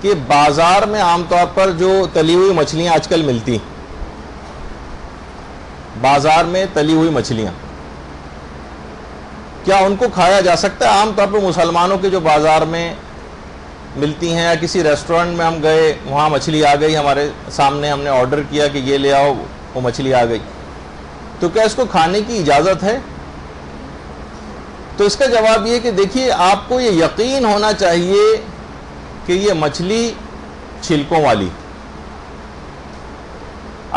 کہ بازار میں عام طور پر جو تلی ہوئی مچھلیاں آج کل ملتی، بازار میں تلی ہوئی مچھلیاں، کیا ان کو کھایا جا سکتا ہے؟ عام طور پر مسلمانوں کے جو بازار میں ملتی ہیں، یا کسی ریسٹورنٹ میں ہم گئے، وہاں مچھلی آ گئی ہمارے سامنے، ہم نے آرڈر کیا کہ یہ لے آؤ، وہ مچھلی آ گئی، تو کیا اس کو کھانے کی اجازت ہے؟ تو اس کا جواب یہ کہ دیکھیے، آپ کو یہ یقین ہونا چاہیے کہ یہ مچھلی چھلکوں والی۔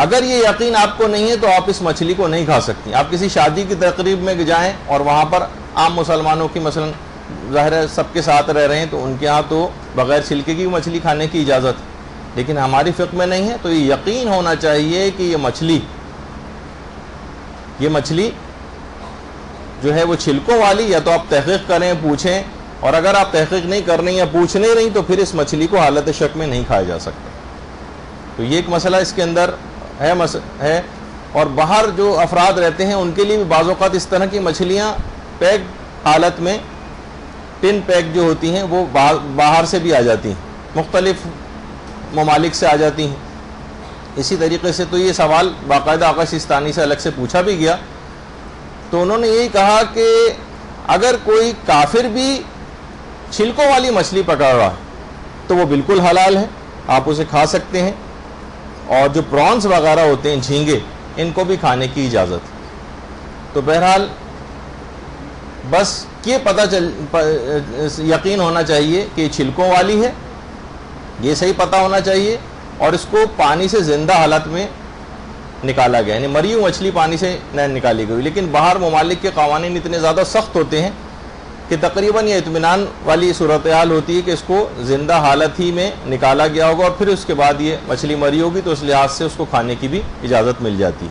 اگر یہ یقین آپ کو نہیں ہے تو آپ اس مچھلی کو نہیں کھا سکتی۔ آپ کسی شادی کی تقریب میں جائیں اور وہاں پر عام مسلمانوں کی مثلا ظاہر ہے سب کے ساتھ رہ رہے ہیں، تو ان کے ہاں تو بغیر چھلکے کی مچھلی کھانے کی اجازت ہے، لیکن ہماری فقہ میں نہیں ہے۔ تو یہ یقین ہونا چاہیے کہ یہ مچھلی جو ہے وہ چھلکوں والی، یا تو آپ تحقیق کریں، پوچھیں، اور اگر آپ تحقیق نہیں کر رہی یا پوچھ نہیں رہی تو پھر اس مچھلی کو حالت شک میں نہیں کھایا جا سکتا۔ تو یہ ایک مسئلہ اس کے اندر ہے۔ اور باہر جو افراد رہتے ہیں ان کے لیے بھی بعض اوقات اس طرح کی مچھلیاں پیک حالت میں، ٹن پیک جو ہوتی ہیں، وہ باہر سے بھی آ جاتی ہیں، مختلف ممالک سے آ جاتی ہیں۔ اسی طریقے سے تو یہ سوال باقاعدہ آقا سیستانی سے الگ سے پوچھا بھی گیا، تو انہوں نے یہی کہا کہ اگر کوئی کافر بھی چھلکوں والی مچھلی پکڑ رہا ہے تو وہ بالکل حلال ہے، آپ اسے کھا سکتے ہیں، اور جو پرانس وغیرہ ہوتے ہیں، جھینگے، ان کو بھی کھانے کی اجازت ہے۔ تو بہرحال بس یہ یقین ہونا چاہیے کہ یہ چھلکوں والی ہے، یہ صحیح پتہ ہونا چاہیے، اور اس کو پانی سے زندہ حالت میں نکالا گیا، یعنی مری ہوئی مچھلی پانی سے نہ نکالی گئی۔ لیکن باہر ممالک کے قوانین اتنے زیادہ سخت ہوتے ہیں کہ تقریباً یہ اطمینان والی صورتحال ہوتی ہے کہ اس کو زندہ حالت ہی میں نکالا گیا ہوگا، اور پھر اس کے بعد یہ مچھلی مری ہوگی، تو اس لحاظ سے اس کو کھانے کی بھی اجازت مل جاتی ہے۔